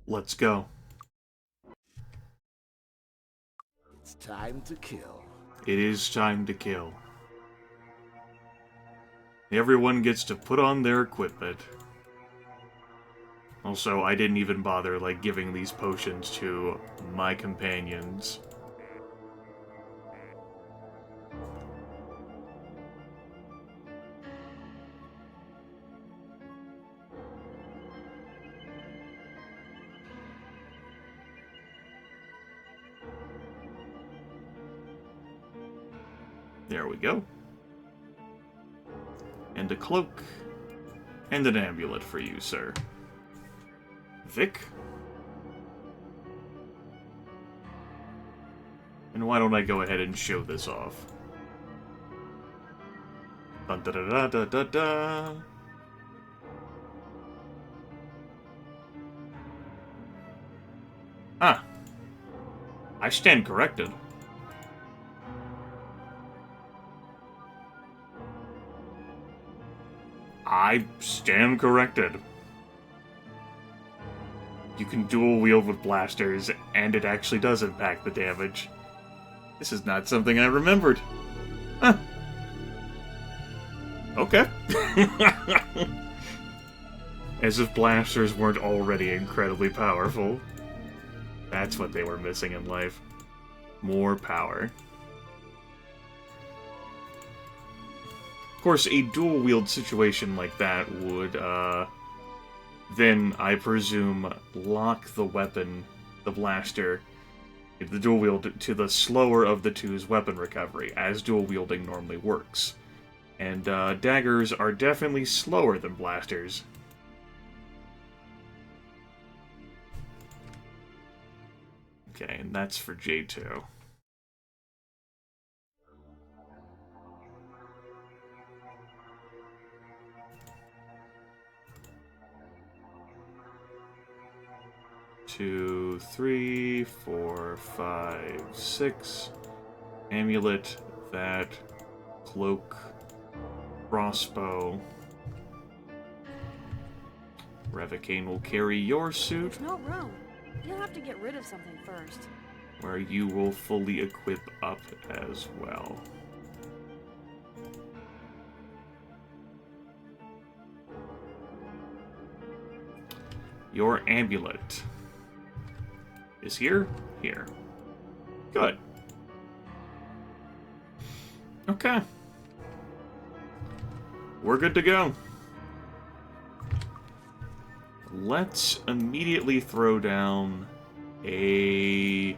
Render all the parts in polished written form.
Let's go. It's time to kill. It is time to kill. Everyone gets to put on their equipment. Also, I didn't even bother, like, giving these potions to my companions. There we go. And a cloak. And an amulet for you, sir. Vic? And why don't I go ahead and show this off? Dun da da da da da da. Ah. I stand corrected. I stand corrected. You can dual wield with blasters, and it actually does impact the damage. This is not something I remembered. Huh. Okay. As if blasters weren't already incredibly powerful. That's what they were missing in life. More power. Of course, a dual-wield situation like that would, then, I presume, lock the weapon, the blaster, the dual-wield, to the slower of the two's weapon recovery, as dual-wielding normally works. And, daggers are definitely slower than blasters. Okay, and that's for J2. Two, three, four, five, six. Amulet, that, cloak, crossbow. Revocane will carry your suit. There's no room. You'll have to get rid of something first. Where you will fully equip up as well. Your amulet is here. Good. Okay. We're good to go. Let's immediately throw down a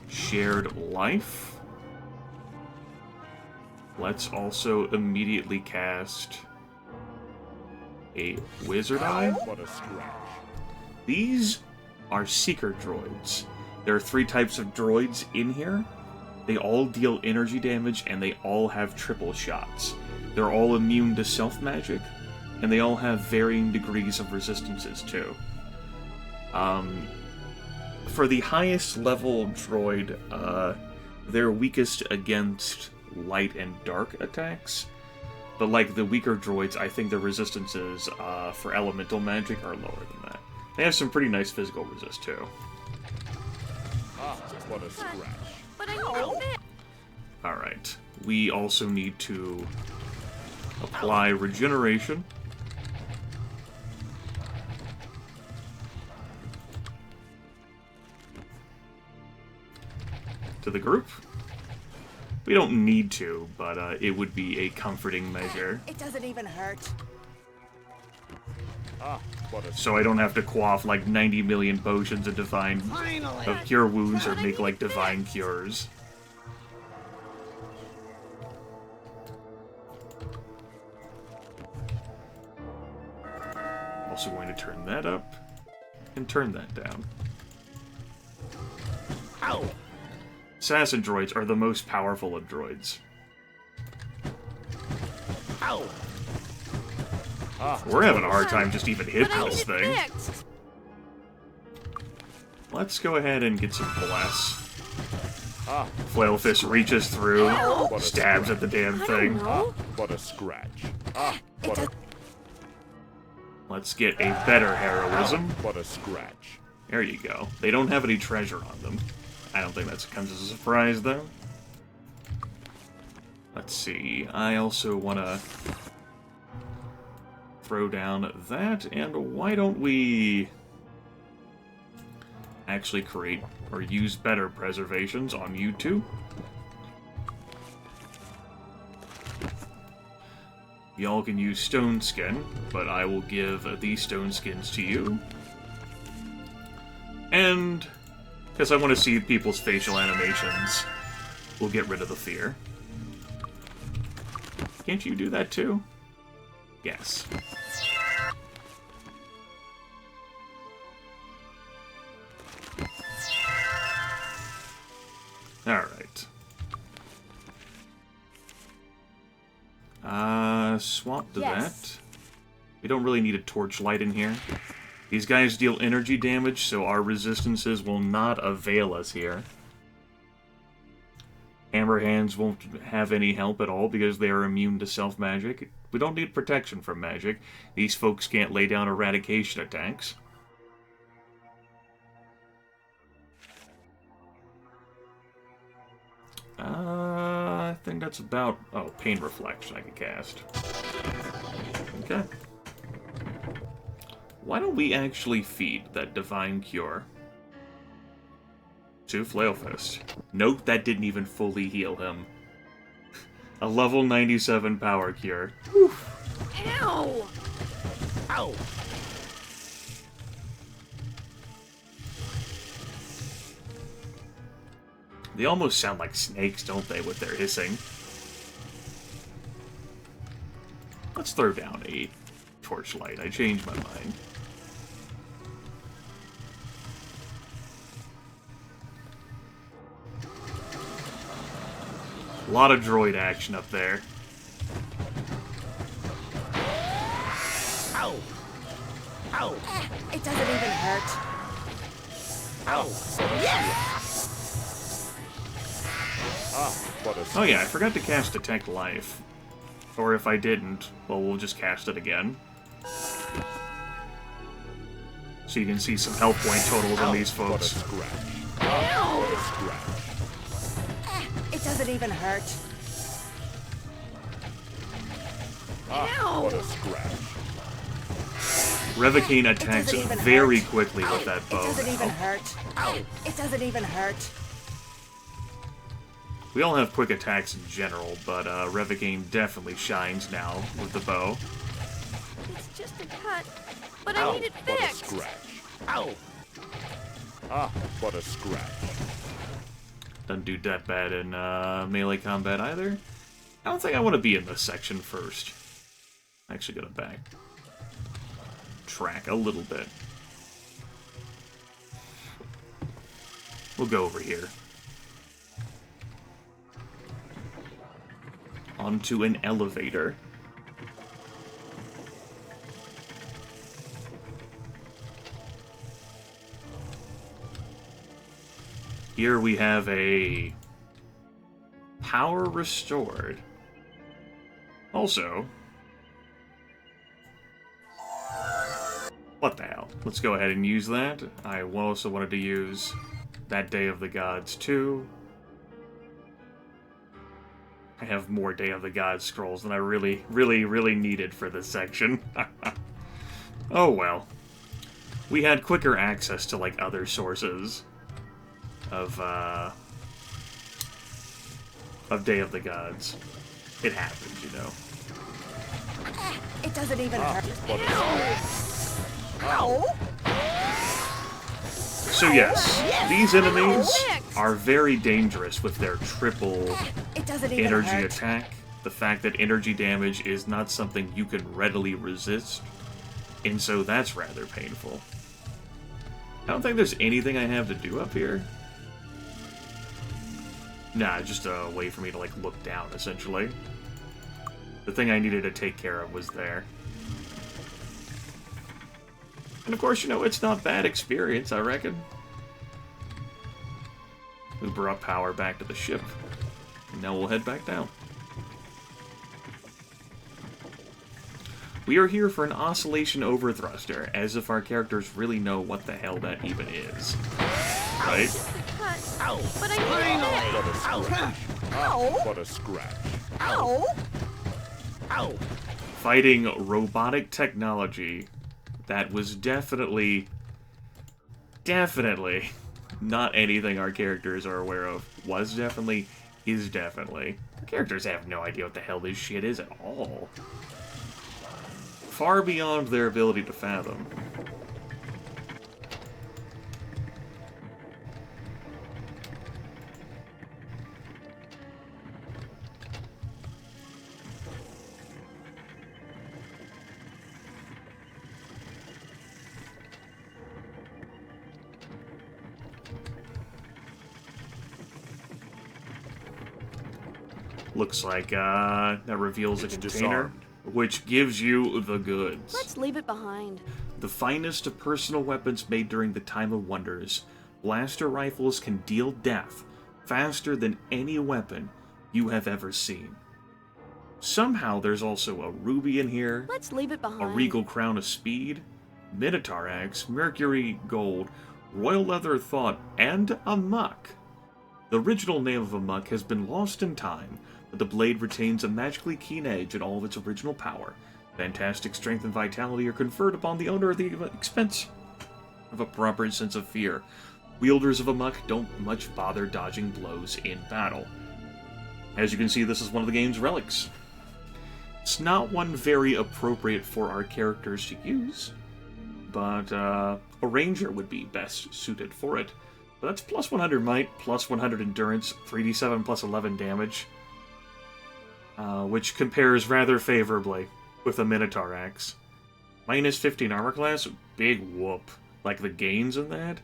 shared life. Let's also immediately cast a wizard eye. What a scratch. These are seeker droids. There are 3 types of droids in here. They all deal energy damage, and they all have triple shots. They're all immune to self-magic, and they all have varying degrees of resistances, too. For the highest level droid, they're weakest against light and dark attacks. But like the weaker droids, I think their resistances for elemental magic are lower than that. They have some pretty nice physical resist, too. Ah, what a scratch. But I know it. Alright. We also need to apply regeneration. To the group. We don't need to, but it would be a comforting measure. It doesn't even hurt. Ah, what a So I don't have to quaff like 90 million potions of cure wounds or make like divine cures. Also going to turn that up and turn that down. Ow! Assassin droids are the most powerful of droids. Ow! Ah, We're having a hard time just even hitting But I this need it thing. fixed. Let's go ahead and get some bless. ah, Flail Fist reaches through, what a stabs scratch. at the damn I don't thing. know. What a scratch. Ah, It what a, does. Let's get a better heroism. what a scratch. There you go. They don't have any treasure on them. I don't think that comes as a surprise, though. Let's see. I also want to throw down that, and why don't we actually create or use better preservations on you two? Y'all can use stone skin, but I will give these stone skins to you. And because I want to see people's facial animations, we'll get rid of the fear. Can't you do that too? Yes. Alright. Swap to that. We don't really need a torchlight in here. These guys deal energy damage, so our resistances will not avail us here. Hammer hands won't have any help at all because they are immune to self-magic. We don't need protection from magic. These folks can't lay down eradication attacks. I think that's about... Oh, Pain Reflection I can cast. Okay. Why don't we actually feed that Divine Cure to Flail Fist? Note that didn't even fully heal him. A level 97 power cure. Whew. Ow! Ow! They almost sound like snakes, don't they, with their hissing? Let's throw down a torchlight. I changed my mind. A lot of droid action up there. Ow! Ow! It doesn't even hurt. Ow! Ah, what a... Oh yeah, I forgot to cast Detect Life. Or if I didn't, well, we'll just cast it again. So you can see some health point totals on these What a folks. scratch. Ah, what a scratch. It doesn't even hurt. Ah, what a scratch. Revocaine attacks doesn't even very hurt. quickly with that It bow. doesn't even now. hurt. It doesn't even hurt. We all have quick attacks in general, but Revocaine definitely shines now with the bow. It's just a cut, but I Ow, need it what a fixed. scratch. Ow! Ah, what a scratch. Doesn't do that bad in melee combat either. I don't think I want to be in this section first. I'm actually gonna backtrack a little bit. We'll go over here. Onto an elevator. Here we have a power restored. Also, what the hell? Let's go ahead and use that. I also wanted to use that Day of the Gods too. I have more Day of the Gods scrolls than I really needed for this section. Oh well. We had quicker access to, like, other sources of Day of the Gods. It happens, you know. It doesn't even hurt. What a Ow! So yes, these enemies are very dangerous with their triple It doesn't even energy hurt. attack. The fact that energy damage is not something you can readily resist, and so that's rather painful. I don't think there's anything I have to do up here. Nah, just a way for me to, like, look down, essentially. The thing I needed to take care of was there. And of course, you know, it's not bad experience, I reckon. We brought power back to the ship. And now we'll head back down. We are here for an oscillation overthruster, as if our characters really know what the hell that even is. Right? Ow! But I need Ow! But a scratch. Ow! Ow! Fighting robotic technology that was definitely not anything our characters are aware of. Was definitely, is definitely. Our characters have no idea what the hell this shit is at all. Far beyond their ability to fathom. Looks like that reveals a container, disarmed. which gives you the goods. Let's leave it behind. The finest of personal weapons made during the Time of Wonders, blaster rifles can deal death faster than any weapon you have ever seen. Somehow there's also a ruby in here, Let's leave it behind. a regal crown of speed, minotaur axe, mercury gold, royal leather thought, and a muck. The original name of a muck has been lost in time, but the blade retains a magically keen edge in all of its original power. Fantastic strength and vitality are conferred upon the owner at the expense of a proper sense of fear. Wielders of a muck don't much bother dodging blows in battle. As you can see, this is one of the game's relics. It's not one very appropriate for our characters to use, but a ranger would be best suited for it. But that's plus 100 might, plus 100 endurance, 3d7 plus 11 damage, which compares rather favorably with a Minotaur Axe. Minus 15 armor class, big whoop. Like the gains in that,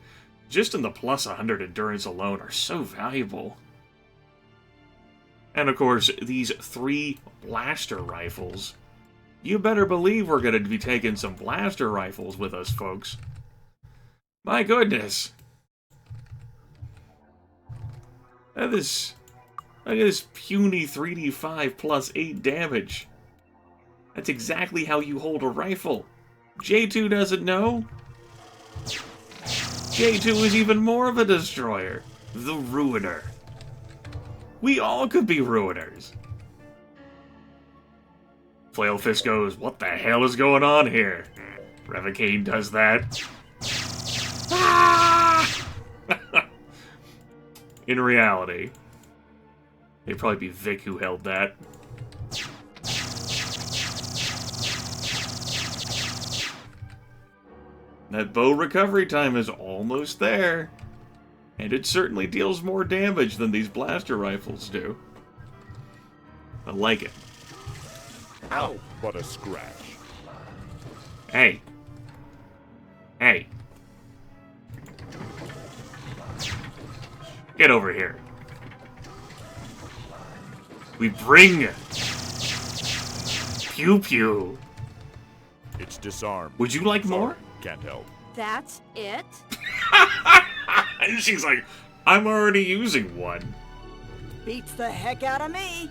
just in the plus 100 endurance alone, are so valuable. And of course, these 3 blaster rifles. You better believe we're going to be taking some blaster rifles with us, folks. My goodness. Look at this puny 3d5 plus 8 damage. That's exactly how you hold a rifle. J2 doesn't know. J2 is even more of a destroyer. The Ruiner. We all could be Ruiners. Flailfist goes, what the hell is going on here? Revocane does that. Ah! In reality, it'd probably be Vic who held that. That bow recovery time is almost there. And it certainly deals more damage than these blaster rifles do. I like it. Ow! But a scratch. Hey. Hey. Get over here. We bring... Pew Pew. It's disarmed. Would you like more? Can't help. That's it? And she's like, I'm already using one. Beats the heck out of me.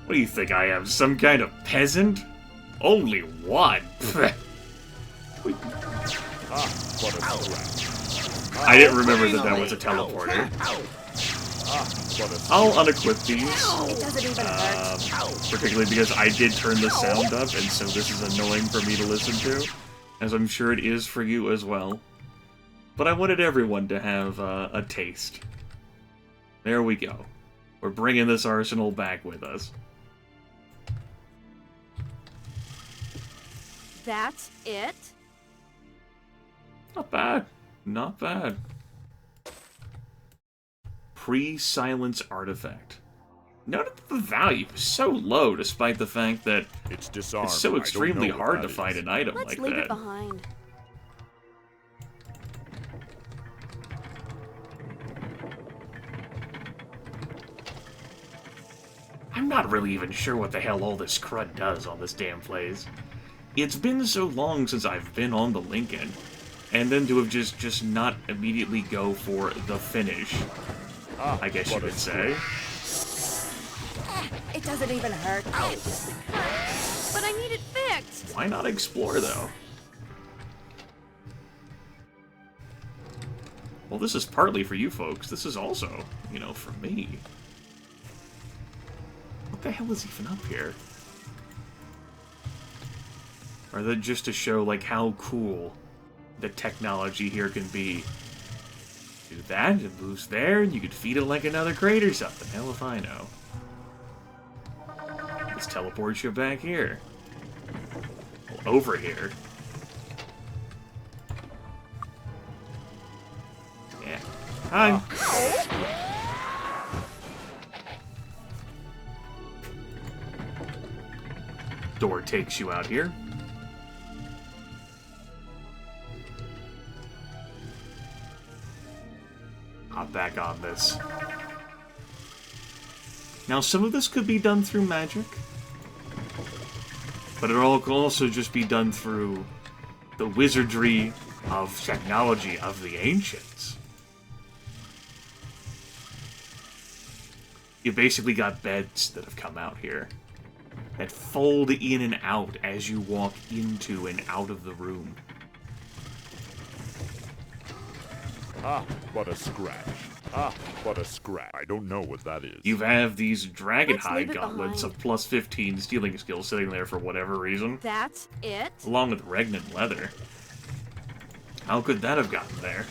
What do you think I am, some kind of peasant? Only one. Ah, but a scratch. I didn't remember that that was a teleporter. Ah, but a I'll unequip these, It doesn't even hurt. particularly because I did turn the sound up, and so this is annoying for me to listen to, as I'm sure it is for you as well. But I wanted everyone to have a taste. There we go. We're bringing this arsenal back with us. That's it? Not bad. Not bad. Pre-silence artifact. Note that the value is so low despite the fact that It's disarmed. it's so I don't extremely know what hard that to find is. an item Let's like leave it that. behind. I'm not really even sure what the hell all this crud does on this damn place. It's been so long since I've been on the Lincoln, and then to have just not immediately go for the finish, Ah, I guess you but a could say. It doesn't even hurt. But I need it fixed. fixed. Why not explore, though? Well, this is partly for you folks. This is also, you know, for me. What the hell is even up here? Or that just to show, like, how cool the technology here can be. Do that, it moves there, and you could feed it like another crate or something. Hell if I know. Let's teleport you back here. Well, over here. Yeah. Hi. Door takes you out here. Hop back on this. Now, some of this could be done through magic, but it all can also just be done through the wizardry of technology of the ancients. You basically got beds that have come out here that fold in and out as you walk into and out of the room. Ah, what a scratch. Ah, what a scratch. I don't know what that is. You have these dragon Let's hide leave it gauntlets behind. of plus 15 stealing skills sitting there for whatever reason, That's it. along with regnant leather. How could that have gotten there?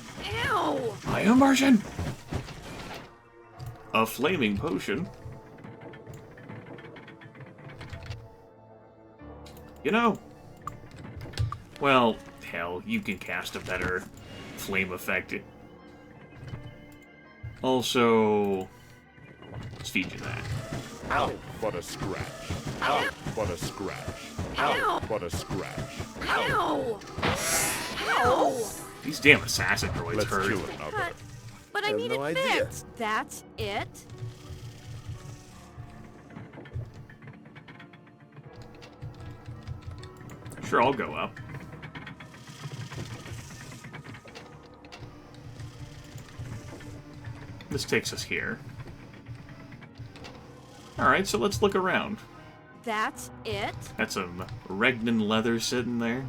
Ew. I am Martian! A flaming potion. You know, well, hell, you can cast a better flame effect. Also, let's feed you that. Ow, what a scratch. Ow, what a scratch. Ow, what a scratch. Ew. Ew. These damn assassin droids Let's hurt. kill another. But I have need no it idea. fixed. That's it. Sure, I'll go up. This takes us here. Alright, so let's look around. That's it. Got some Regnan leather sitting there.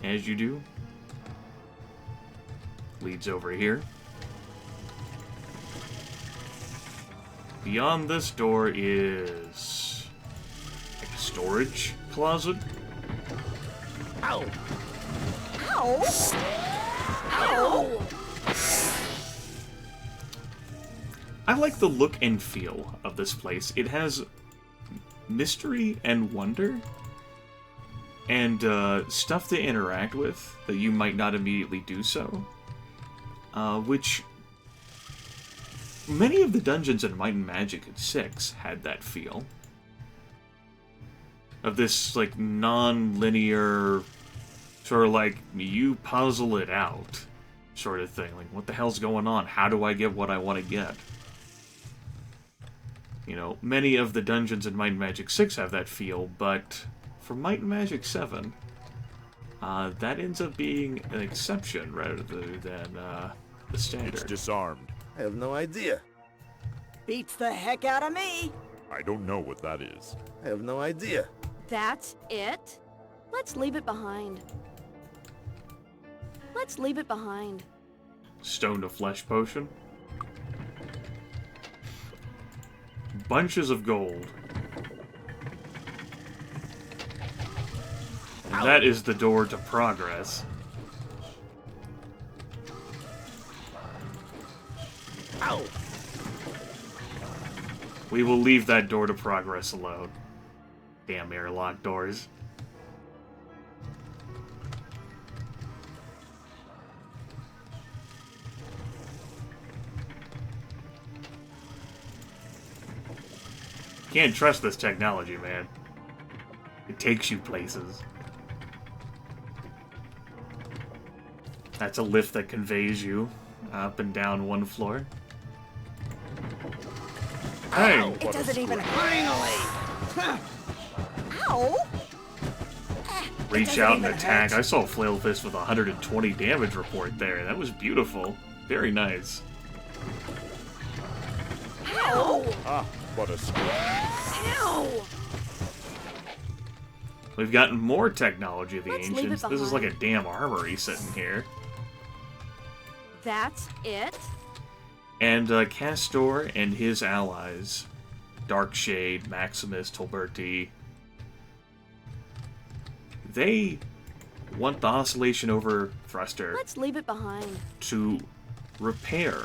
As you do. Leads over here. Beyond this door is like a storage closet. Ow! Ow. Ow. I like the look and feel of this place. It has mystery and wonder, and stuff to interact with that you might not immediately do so. Which many of the dungeons in Might and Magic at 6 had that feel. Of this, like, non-linear, sort of like, you puzzle it out sort of thing. Like, what the hell's going on? How do I get what I want to get? You know, many of the dungeons in Might and Magic 6 have that feel, but for Might and Magic 7, that ends up being an exception rather than the It's standard. disarmed. I have no idea. Beats the heck out of me. I don't know what that is. I have no idea. That's it. Let's leave it behind. Let's leave it behind. Stone to Flesh potion. Bunches of gold. And that is the door to progress. Ow! We will leave that door to progress alone. Damn airlock doors. Can't trust this technology, man. It takes you places. That's a lift that conveys you up and down one floor. Hey! It What a doesn't even scratch. Ow. Reach doesn't out and even attack. hurt. I saw Flail Fist with a 120 damage report there. That was beautiful. Very nice. Ow. Ah, what a scratch. Ow. We've gotten more technology of the Let's leave it ancients. This is like a behind. damn armory sitting here. That's it? And Castor and his allies, Darkshade, Maximus, Tolberti, they want the Oscillation over Thruster Let's leave it behind. to repair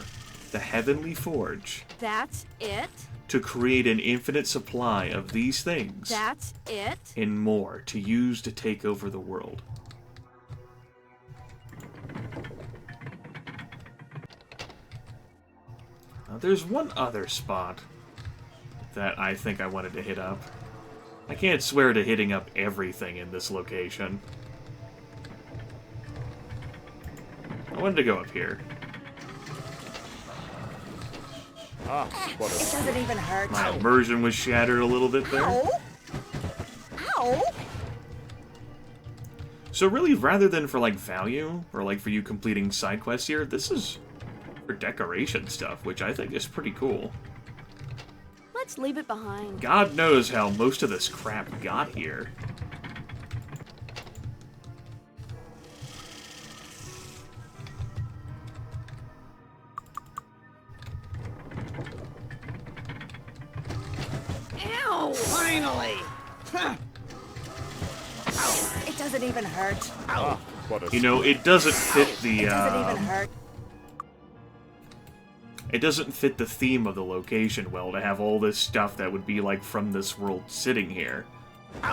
the Heavenly Forge, That's it? to create an infinite supply of these things That's it? and more to use to take over the world. Now, there's one other spot that I think I wanted to hit up. I can't swear to hitting up everything in this location. I wanted to go up here. Ah, what a It doesn't even hurt. My immersion was shattered a little bit there. Ow! Ow! So really, rather than for, like, value, or, like, for you completing side quests here, this is for decoration stuff, which I think is pretty cool. Let's leave it behind. God knows how most of this crap got here. Ow! Finally! It doesn't even hurt. ah, what a You know, it doesn't fit the, It doesn't even hurt. it doesn't fit the theme of the location well to have all this stuff that would be, like, from this world sitting here.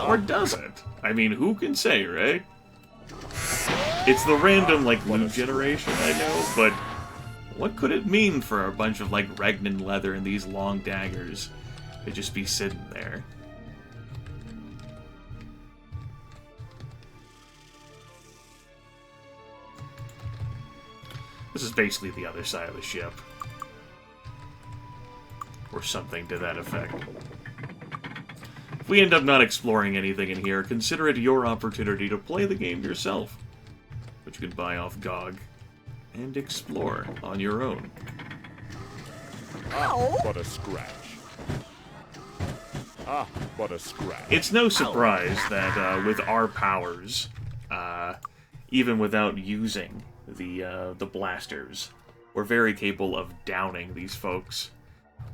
Or does it? I mean, who can say, right? It's the random, like, loot generation, I know, but what could it mean for a bunch of, like, Regnan leather and these long daggers to just be sitting there? This is basically the other side of the ship. Or something to that effect. If we end up not exploring anything in here, consider it your opportunity to play the game yourself, which you can buy off GOG, and explore on your own. Ow! what a scratch. Ah, what a scratch. It's no surprise that with our powers, even without using the blasters, we're very capable of downing these folks.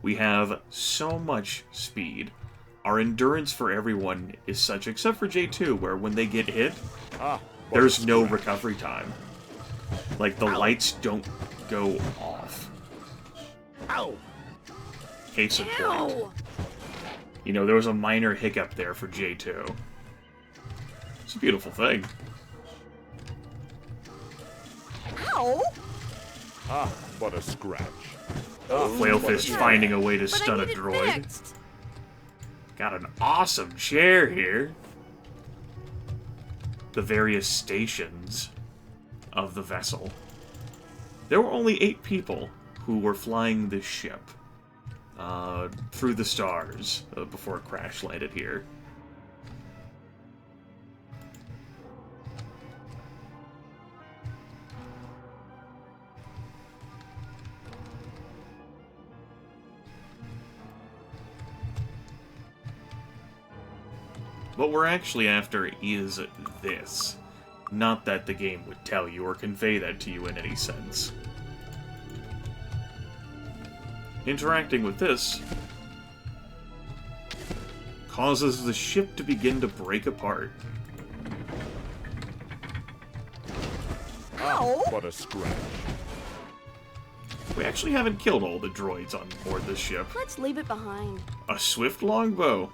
We have so much speed. Our endurance for everyone is such, except for J2, where when they get hit, Ah, what a there's no scratch. recovery time. Like, the lights don't go off. Ow! Case in point. Ow! You know, there was a minor hiccup there for J2. It's a beautiful thing. Ow! Ah, what a scratch. Flailfist finding a way to But I stun a need it droid. fixed. Got an awesome chair here. The various stations of the vessel. There were only 8 people who were flying this ship through the stars before it crash landed here. What we're actually after is this. Not that the game would tell you or convey that to you in any sense. Interacting with this causes the ship to begin to break apart. Ow! What a scratch. We actually haven't killed all the droids on board this ship. Let's leave it behind. A swift longbow.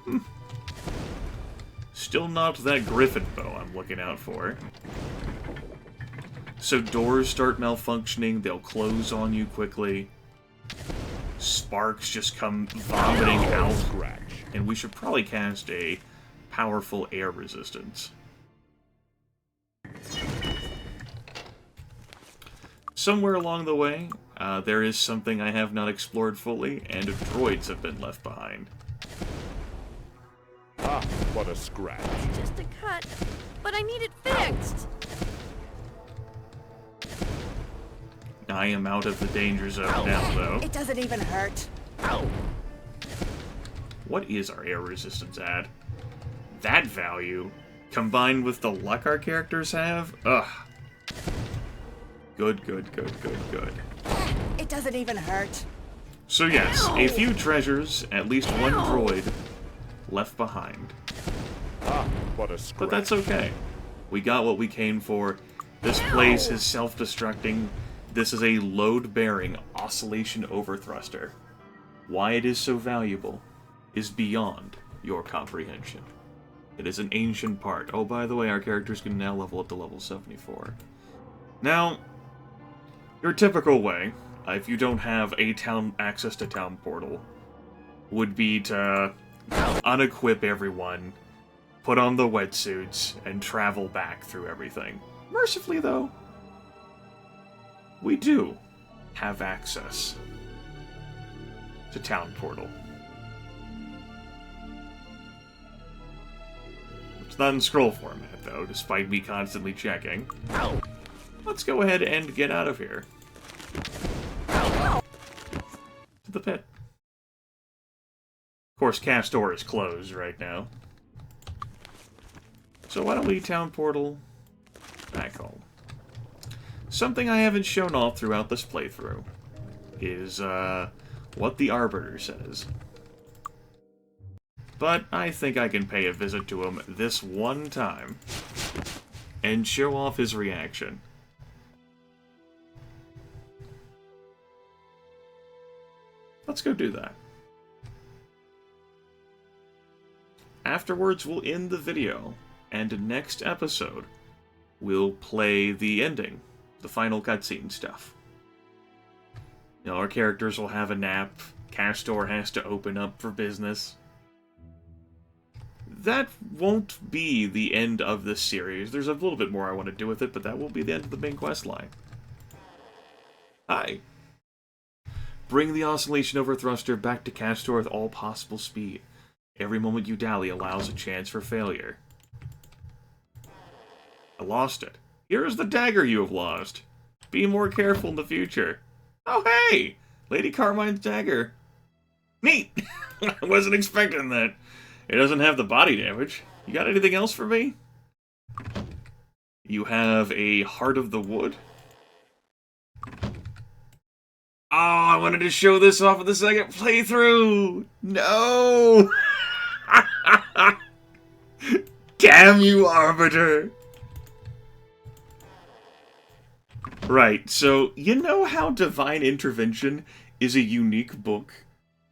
Still not that griffin bow I'm looking out for. So doors start malfunctioning, they'll close on you quickly. Sparks just come vomiting out, Scratch. and we should probably cast a powerful air resistance. Somewhere along the way, there is something I have not explored fully, and droids have been left behind. Ah, what a scratch. Just a cut. But I need it fixed. I am out of the danger zone now, though. It doesn't even hurt. Ow! What is our air resistance at? That value combined with the luck our characters have, ugh. Good, good, good, good, good. It doesn't even hurt. So yes, a few treasures, at least one droid, left behind. Ah, what a scratch. But that's okay. We got what we came for. This place is self-destructing. This is a load-bearing oscillation overthruster. Why it is so valuable is beyond your comprehension. It is an ancient part. Oh, by the way, our characters can now level up to level 74. Now, your typical way, if you don't have a town access to town portal, would be to unequip everyone, put on the wetsuits, and travel back through everything. Mercifully, though, we do have access to town portal. It's not in scroll format, though, despite me constantly checking. Let's go ahead and get out of here. To the pit. Of course, Castor is closed right now. So why don't we town portal back home? Something I haven't shown off throughout this playthrough is what the Arbiter says. But I think I can pay a visit to him this one time and show off his reaction. Let's go do that. Afterwards, we'll end the video, and next episode, we'll play the ending, the final cutscene stuff. You know, our characters will have a nap, Castor has to open up for business. That won't be the end of this series. There's a little bit more I want to do with it, but that will be the end of the main quest line. Hi. Bring the oscillation overthruster back to Castor with all possible speed. Every moment you dally allows a chance for failure. I lost it. Here is the dagger you have lost. Be more careful in the future. Oh, hey! Lady Carmine's dagger. Neat! I wasn't expecting that. It doesn't have the body damage. You got anything else for me? You have a Heart of the Wood. Oh, I wanted to show this off in the second playthrough! No! Damn you, Arbiter! Right, so you know how Divine Intervention is a unique book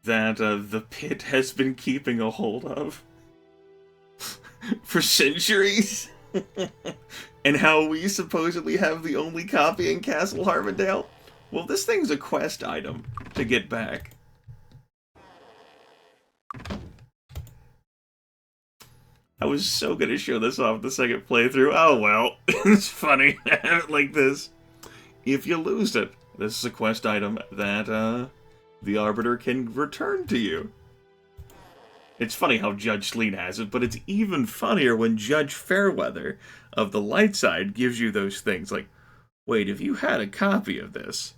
that the Pit has been keeping a hold of for centuries? And how we supposedly have the only copy in Castle Harmondale? Well, this thing's a quest item to get back. I was so gonna show this off the second playthrough. Oh well, it's funny to have it like this. If you lose it, this is a quest item that the Arbiter can return to you. It's funny how Judge Sleet has it, but it's even funnier when Judge Fairweather of the Light Side gives you those things like, wait, if you had a copy of this.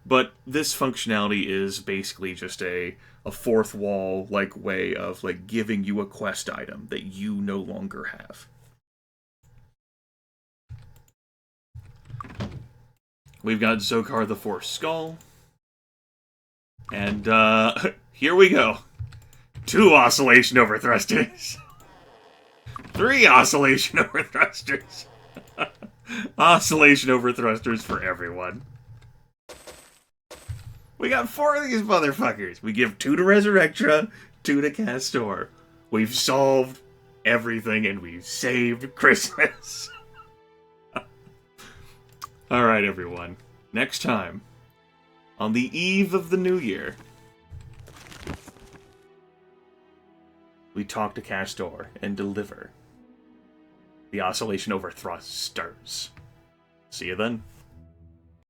But this functionality is basically just a fourth wall like way of like giving you a quest item that you no longer have. We've got Zokar the Force Skull. And here we go. 2 oscillation overthrusters. 3 oscillation overthrusters. Oscillation overthrusters for everyone. We got 4 of these motherfuckers. We give 2 to Resurrectra, 2 to Castor. We've solved everything and we've saved Christmas. Alright, everyone. Next time, on the eve of the new year, we talk to Castor and deliver the oscillation overthrusters. See you then.